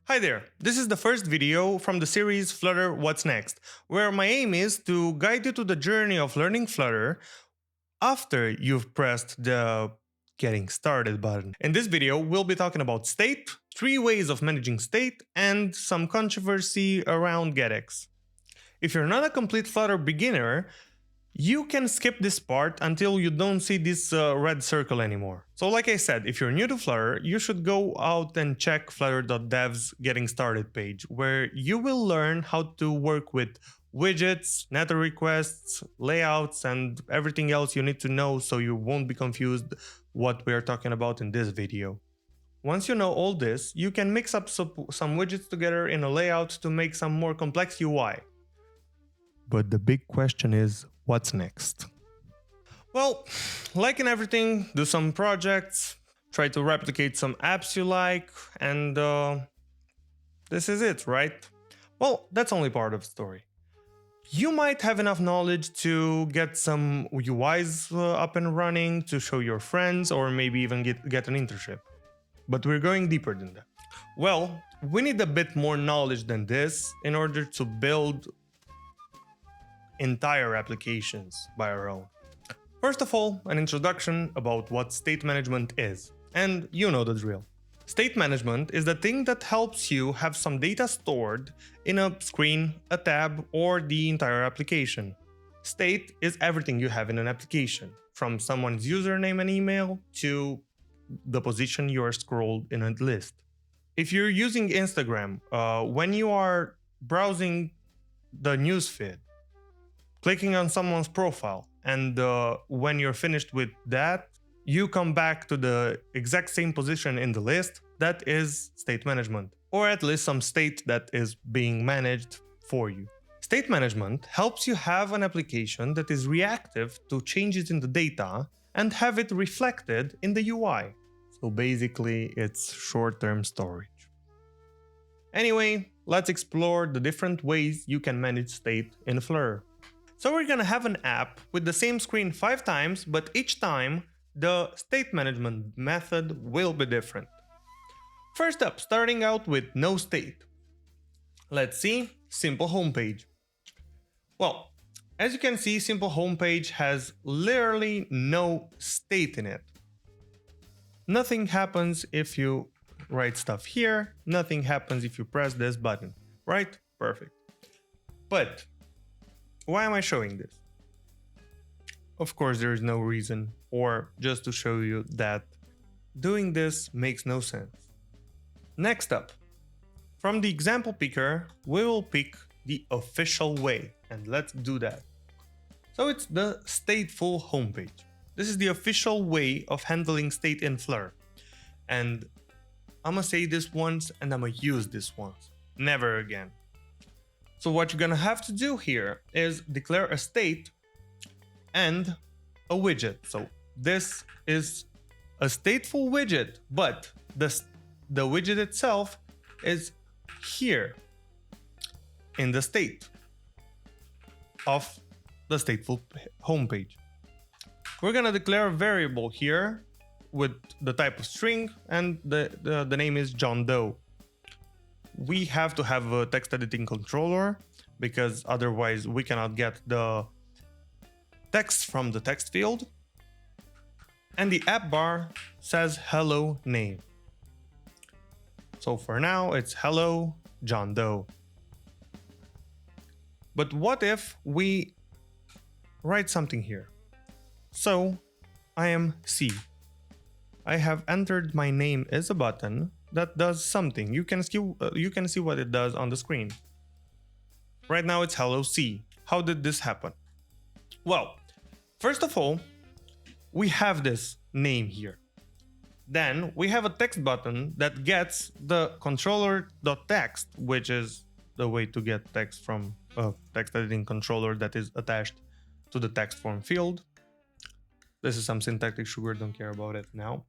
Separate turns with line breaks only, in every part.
Hi there, this is the first video from the series Flutter What's Next, where my aim is to guide you to the journey of learning Flutter after you've pressed the Getting Started button. In this video, we'll be talking about state, 3 ways of managing state, and some controversy around GetX. If you're not a complete Flutter beginner, you can skip this part until you don't see this red circle anymore. So like I said, if you're new to Flutter, you should go out and check flutter.dev's Getting Started page, where you will learn how to work with widgets, netter requests, layouts, and everything else you need to know so you won't be confused what we are talking about in this video. Once you know all this, you can mix up some widgets together in a layout to make some more complex UI. But the big question is, what's next? Well, like in everything, do some projects, try to replicate some apps you like, and this is it, right? Well, that's only part of the story. You might have enough knowledge to get some UIs up and running, to show your friends, or maybe even get an internship. But we're going deeper than that. Well, we need a bit more knowledge than this in order to build entire applications by our own. First of all, an introduction about what state management is, and you know the drill. State management is the thing that helps you have some data stored in a screen, a tab, or the entire application. State is everything you have in an application, from someone's username and email to the position you are scrolled in a list. If you're using Instagram, when you are browsing the newsfeed, clicking on someone's profile, and when you're finished with that, you come back to the exact same position in the list. That is state management, or at least some state that is being managed for you. State management helps you have an application that is reactive to changes in the data and have it reflected in the UI. So basically, it's short-term storage. Anyway, let's explore the different ways you can manage state in Flutter. So we're gonna have an app with the same screen 5 times, but each time the state management method will be different. First up, starting out with no state. Let's see, simple homepage. Well, as you can see, simple homepage has literally no state in it. Nothing happens if you write stuff here, nothing happens if you press this button, right? Perfect. But why am I showing this? Of course, there is no reason, or just to show you that doing this makes no sense. Next up, from the example picker, we will pick the official way, and let's do that. So it's the stateful homepage. This is the official way of handling state in Flutter. And I'm gonna say this once, and I'm gonna use this once. Never again. So what you're gonna have to do here is declare a state and a widget. So this is a stateful widget, but the widget itself is here in the state of the stateful homepage. We're gonna declare a variable here with the type of string, and the name is John Doe. We have to have a text editing controller because otherwise we cannot get the text from the text field. And the app bar says hello name. So for now it's hello John Doe. But what if we write something here? So I am C. I have entered my name as a button that does something. You can see what it does on the screen. Right now it's hello C. How did this happen? Well, first of all, we have this name here. Then we have a text button that gets the controller.text, which is the way to get text from a text editing controller that is attached to the text form field. This is some syntactic sugar, don't care about it now.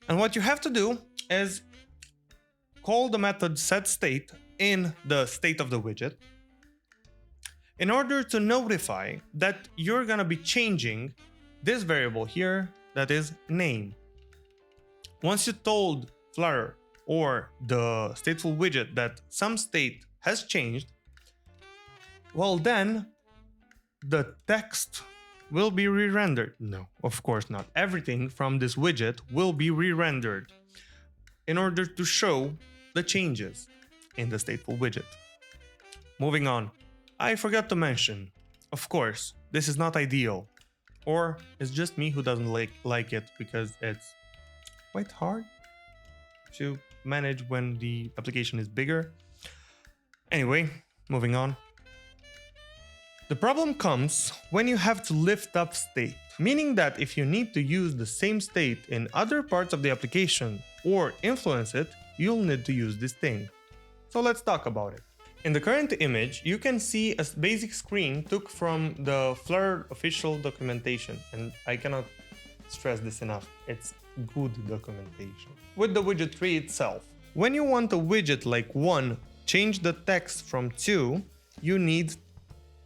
And what you have to do is call the method setState in the state of the widget in order to notify that you're gonna be changing this variable here that is name. Once you told Flutter or the stateful widget that some state has changed, well then the text will be re-rendered. No, of course not. Everything from this widget will be re-rendered in order to show the changes in the stateful widget. Moving on, I forgot to mention, of course, this is not ideal, or it's just me who doesn't like it because it's quite hard to manage when the application is bigger. Anyway, moving on. The problem comes when you have to lift up state, meaning that if you need to use the same state in other parts of the application or influence it, you'll need to use this thing. So let's talk about it. In the current image, you can see a basic screen took from the Flutter official documentation, and I cannot stress this enough, it's good documentation. With the widget tree itself. When you want a widget like 1 change the text from 2, you need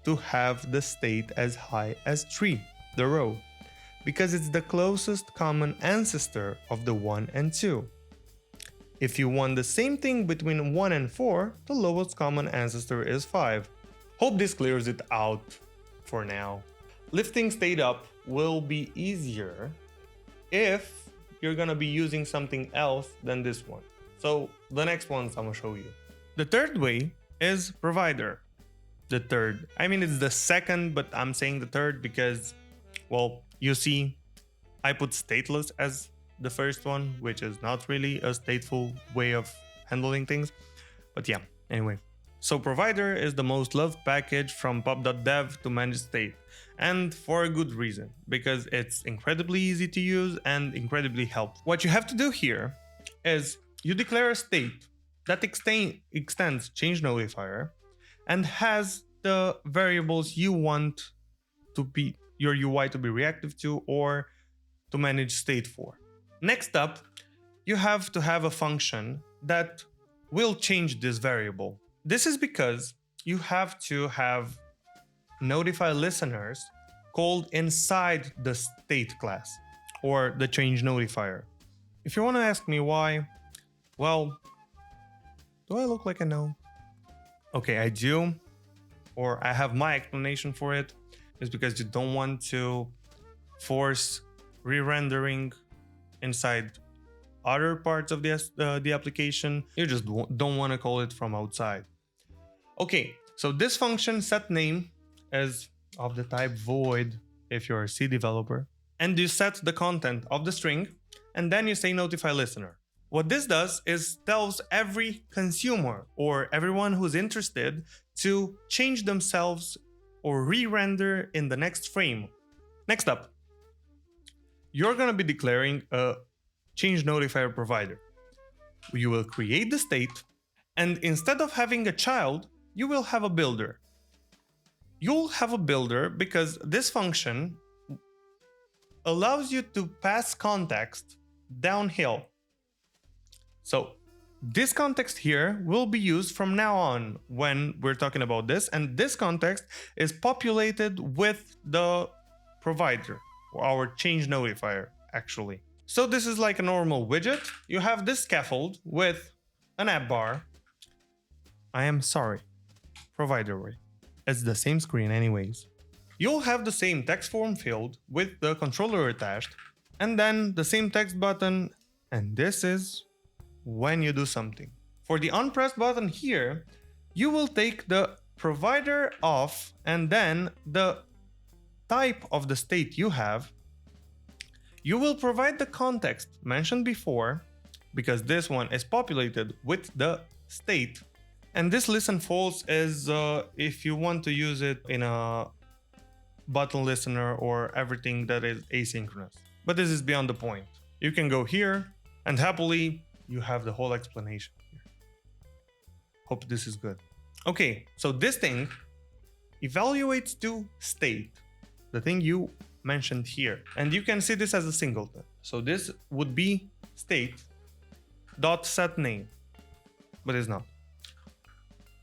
to have the state as high as 3, the row, because it's the closest common ancestor of the 1 and 2. If you want the same thing between 1 and 4, the lowest common ancestor is 5. Hope this clears it out for now. Lifting state up will be easier if you're gonna be using something else than this one. So the next ones I'm gonna show you. The third way is provider. It's the second, but I'm saying the third because, well, you see, I put stateless as the first one, which is not really a stateful way of handling things. But yeah, anyway. So provider is the most loved package from pub.dev to manage state. And for a good reason, because it's incredibly easy to use and incredibly helpful. What you have to do here is you declare a state that extends change notifier and has the variables you want to be your UI to be reactive to or to manage state for. Next up, you have to have a function that will change this variable. This is because you have to have notify listeners called inside the state class or the change notifier. If you want to ask me why, well, do I look like I know? Okay, I do, or I have my explanation for it. It's because you don't want to force re-rendering inside other parts of the application. You just don't want to call it from outside. Okay, so this function set name is of the type void if you're a C developer, and you set the content of the string, and then you say notify listener. What this does is tells every consumer or everyone who's interested to change themselves or re-render in the next frame. Next up, you're going to be declaring a change notifier provider. You will create the state, and instead of having a child, you will have a builder. You'll have a builder because this function allows you to pass context downhill. So this context here will be used from now on when we're talking about this, and this context is populated with the provider, or our change notifier, actually. So this is like a normal widget. You have this scaffold with an app bar. I am sorry, provider way. It's the same screen anyways. You'll have the same text form field with the controller attached, and then the same text button, and this is when you do something. For the unpressed button here, you will take the provider off and then the type of the state you have. You will provide the context mentioned before, because this one is populated with the state. And this listen false is if you want to use it in a button listener or everything that is asynchronous. But this is beyond the point. You can go here and happily you have the whole explanation here. Hope this is good. Okay, so this thing evaluates to state, the thing you mentioned here. And you can see this as a singleton. So this would be state dot set name, but it's not.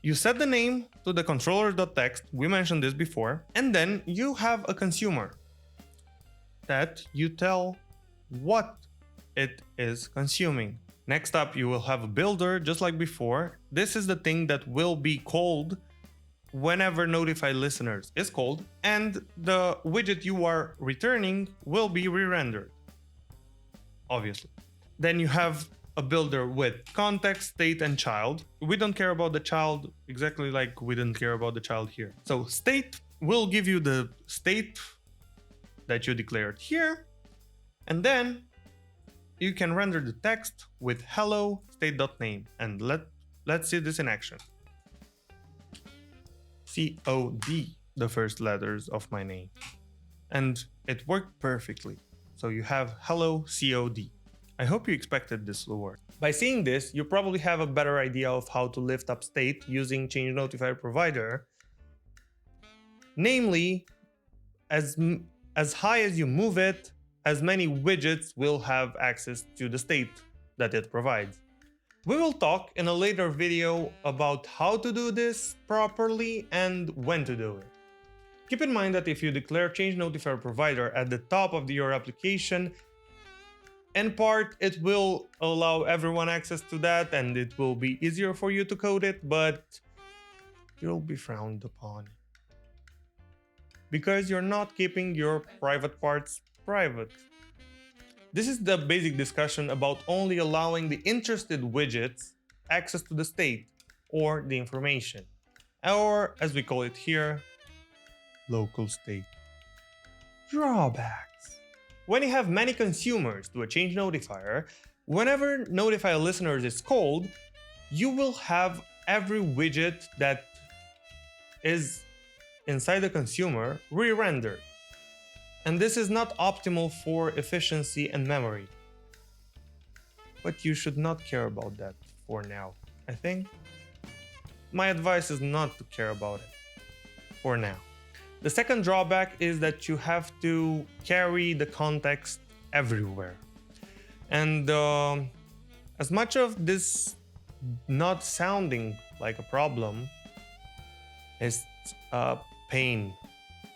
You set the name to the controller.text, we mentioned this before, and then you have a consumer that you tell what it is consuming. Next up, you will have a builder, just like before. This is the thing that will be called whenever notify listeners is called, and the widget you are returning will be re-rendered, obviously. Then you have a builder with context, state, and child. We don't care about the child exactly like we didn't care about the child here. So state will give you the state that you declared here, and then you can render the text with hello state.name, and let's see this in action. COD, the first letters of my name, and it worked perfectly. So you have hello COD. I hope you expected this to work. By seeing this, you probably have a better idea of how to lift up state using change notifier provider. Namely, as high as you move it, as many widgets will have access to the state that it provides. We will talk in a later video about how to do this properly and when to do it. Keep in mind that if you declare change notifier provider at the top of your application, in part it will allow everyone access to that and it will be easier for you to code it, but you'll be frowned upon because you're not keeping your private parts private. This is the basic discussion about only allowing the interested widgets access to the state or the information, or as we call it here, local state. Drawbacks. When you have many consumers to a change notifier, whenever notify listeners is called, you will have every widget that is inside the consumer re-rendered. And this is not optimal for efficiency and memory. But you should not care about that for now. I think my advice is not to care about it for now. The second drawback is that you have to carry the context everywhere. And as much of this not sounding like a problem is a pain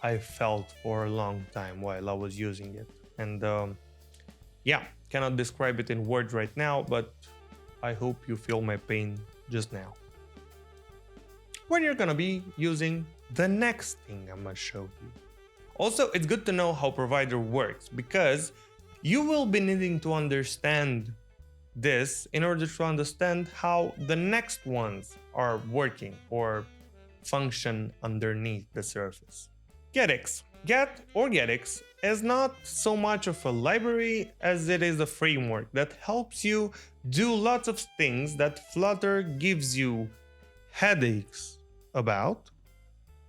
I felt for a long time while I was using it. And yeah, cannot describe it in words right now, but I hope you feel my pain just now. When you're gonna be using the next thing I'm gonna show you. Also, it's good to know how provider works because you will be needing to understand this in order to understand how the next ones are working or function underneath the surface. GetX. GetX is not so much of a library as it is a framework that helps you do lots of things that Flutter gives you headaches about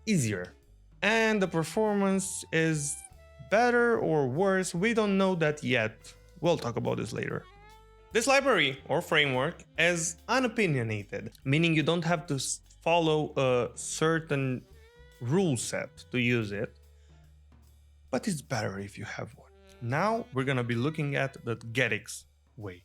easier. And the performance is better or worse, we don't know that yet. We'll talk about this later. This library or framework is unopinionated, meaning you don't have to follow a certain rule set to use it, but it's better if you have one. Now we're gonna be looking at the GetX way.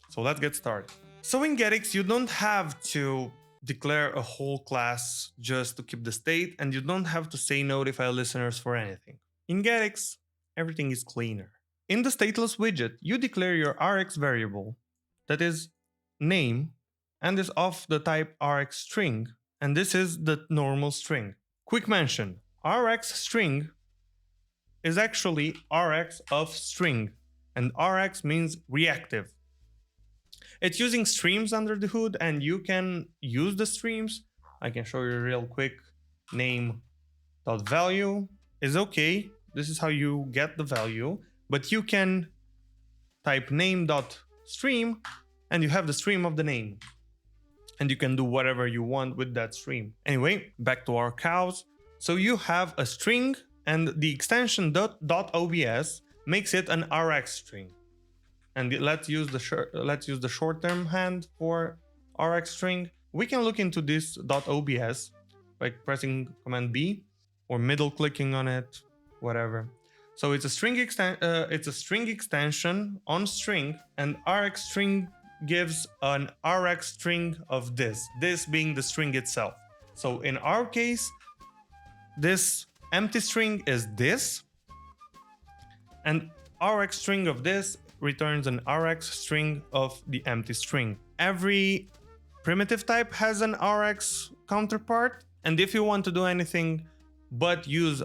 So let's get started. So in GetX, you don't have to declare a whole class just to keep the state, and you don't have to say notify listeners for anything. In GetX, everything is cleaner. In the stateless widget, you declare your Rx variable, that is name, and is of the type Rx string, and this is the normal string. Quick mention, Rx string is actually Rx of string, and Rx means reactive. It's using streams under the hood, and you can use the streams. I can show you real quick. Name.value is okay. This is how you get the value, but you can type name.stream and you have the stream of the name. And you can do whatever you want with that stream. Anyway, back to our cows. So you have a string and the extension .obs makes it an Rx string. And let's use the short-term hand for Rx string. We can look into this .obs by pressing Command B or middle clicking on it, whatever. So it's a string extension on string, and Rx string gives an Rx string of this being the string itself. So in our case, this empty string is this, and Rx string of this returns an Rx string of the empty string. Every primitive type has an Rx counterpart, and if you want to do anything but use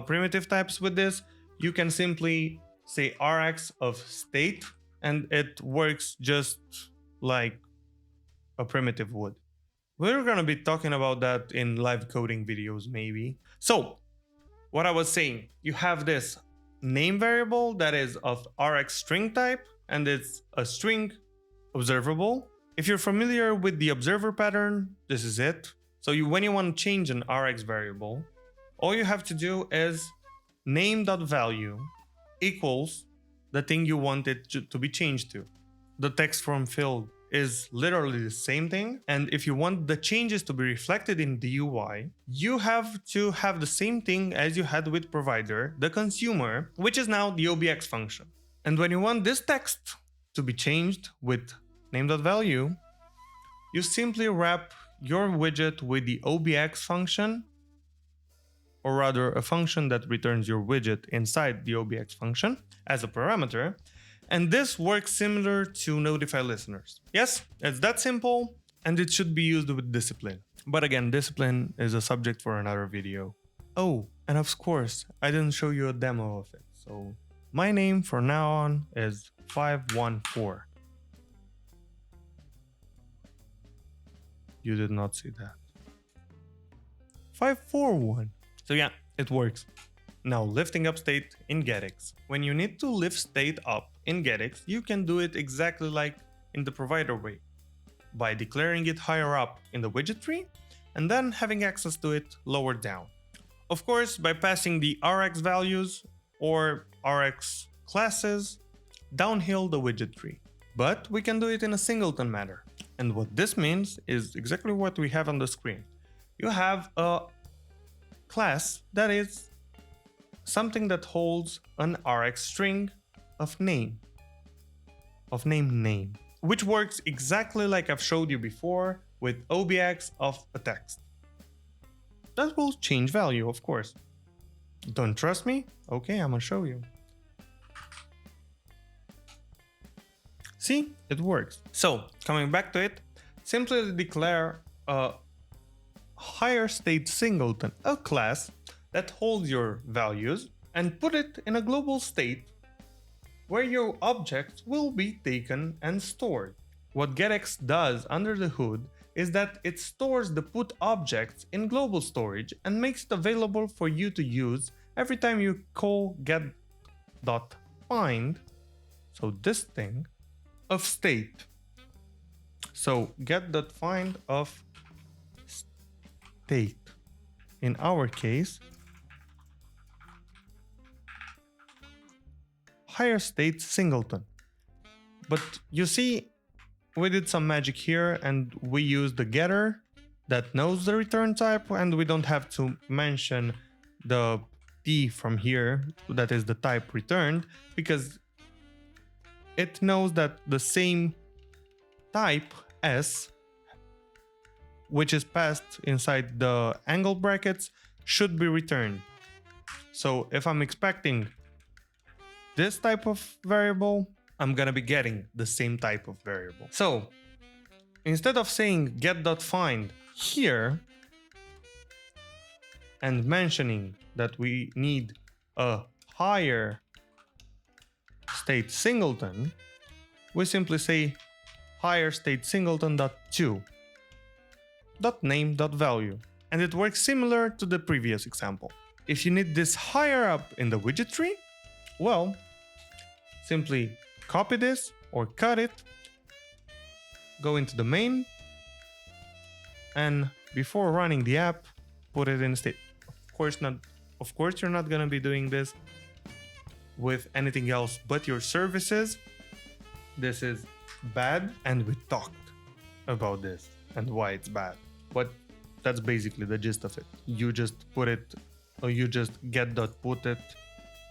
primitive types with this, you can simply say Rx of state, and it works just like a primitive would. We're gonna be talking about that in live coding videos maybe. So what I was saying, you have this name variable that is of Rx string type, and it's a string observable. If you're familiar with the observer pattern, this is it. So when you want to change an Rx variable, all you have to do is name.value equals the thing you want it to be changed to. The text form field is literally the same thing, and if you want the changes to be reflected in the UI, you have to have the same thing as you had with provider, the consumer, which is now the obx function. And when you want this text to be changed with name.value, you simply wrap your widget with the obx function, or rather a function that returns your widget inside the obx function as a parameter. And this works similar to notify listeners. Yes, it's that simple, and it should be used with discipline. But again, discipline is a subject for another video. Oh, and of course, I didn't show you a demo of it. So my name from now on is 514. You did not see that. 541. So yeah, it works. Now lifting up state in GetX. When you need to lift state up in GetX, you can do it exactly like in the provider way, by declaring it higher up in the widget tree and then having access to it lower down. Of course, by passing the Rx values or Rx classes downhill the widget tree. But we can do it in a singleton manner. And what this means is exactly what we have on the screen. You have a class that is something that holds an Rx string of name, which works exactly like I've showed you before with obx of a text. That will change value, of course. Don't trust me? Okay, I'm gonna show you. See, it works. So, coming back to it, simply declare a higher state singleton, a class that holds your values, and put it in a global state where your objects will be taken and stored. What GetX does under the hood is that it stores the put objects in global storage and makes it available for you to use every time you call get.find, so this thing, of state. So get.find of state. In our case, higher state singleton. But you see, we did some magic here and we used the getter that knows the return type, and we don't have to mention the t from here, that is the type returned, because it knows that the same type s, which is passed inside the angle brackets, should be returned. So if I'm expecting this type of variable, I'm gonna be getting the same type of variable. So instead of saying get.find here and mentioning that we need a higher state singleton, we simply say higher state singleton.to .name.value, and it works similar to the previous example. If you need this higher up in the widget tree, well, simply copy this or cut it, go into the main, and before running the app, put it in state. Of course, you're not gonna be doing this with anything else but your services. This is bad, and we talked about this and why it's bad. But that's basically the gist of it. You just put it, or you just get.put it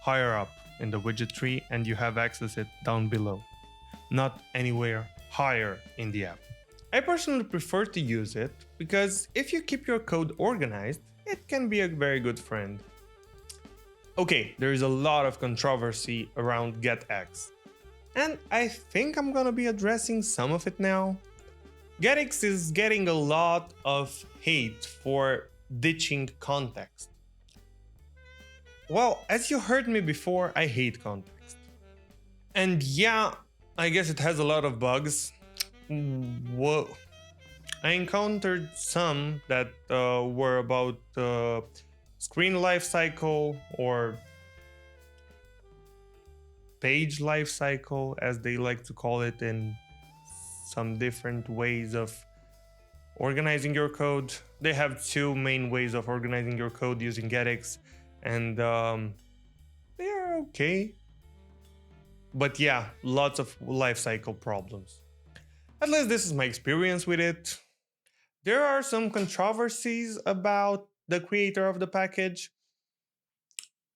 higher up in the widget tree, and you have access it down below, not anywhere higher in the app. I personally prefer to use it because if you keep your code organized, it can be a very good friend. Okay, there is a lot of controversy around GetX, and I think I'm gonna be addressing some of it now. GetX is getting a lot of hate for ditching context. Well, as you heard me before, I hate context. And yeah, I guess it has a lot of bugs. Whoa. I encountered some that were about screen lifecycle or page lifecycle, as they like to call it in some different ways of organizing your code. They have two main ways of organizing your code using GetX, and they are okay. But yeah, lots of lifecycle problems. At least this is my experience with it. There are some controversies about the creator of the package,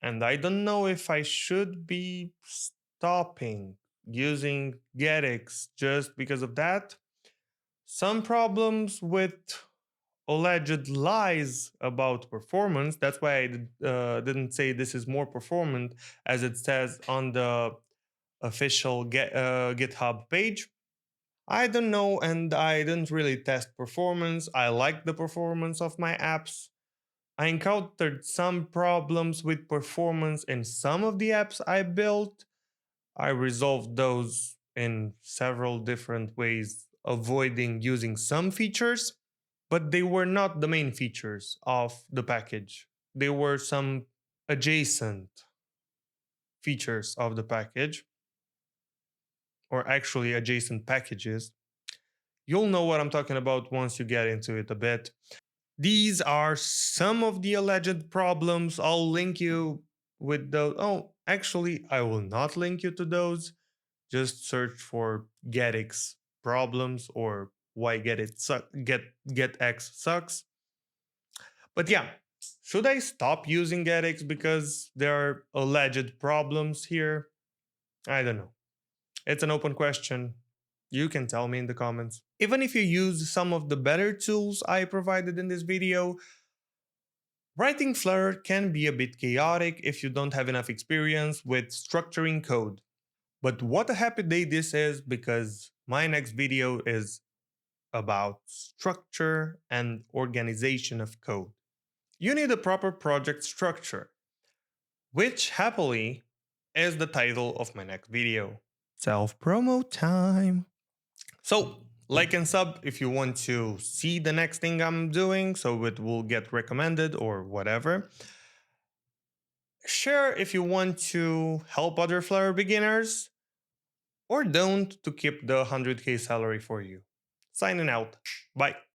and I don't know if I should be stopping using GetX just because of that. Some problems with alleged lies about performance. That's why I didn't say this is more performant, as it says on the official GitHub page. I don't know, and I didn't really test performance. I like the performance of my apps. I encountered some problems with performance in some of the apps I built. I resolved those in several different ways, avoiding using some features, but they were not the main features of the package. They were some adjacent features of the package, or actually adjacent packages. You'll know what I'm talking about once you get into it a bit. These are some of the alleged problems. I'll link you with those. Oh, actually, I will not link you to those. Just search for GetX problems or why GetX sucks. But yeah, should I stop using GetX because there are alleged problems here? I don't know. It's an open question. You can tell me in the comments. Even if you use some of the better tools I provided in this video, writing Flutter can be a bit chaotic if you don't have enough experience with structuring code. But what a happy day this is, because my next video is about structure and organization of code. You need a proper project structure, which happily is the title of my next video. Self-promo time. So, like and sub if you want to see the next thing I'm doing, so it will get recommended or whatever. Share if you want to help other Flutter beginners, or don't to keep the 100k salary for you. Signing out. Bye.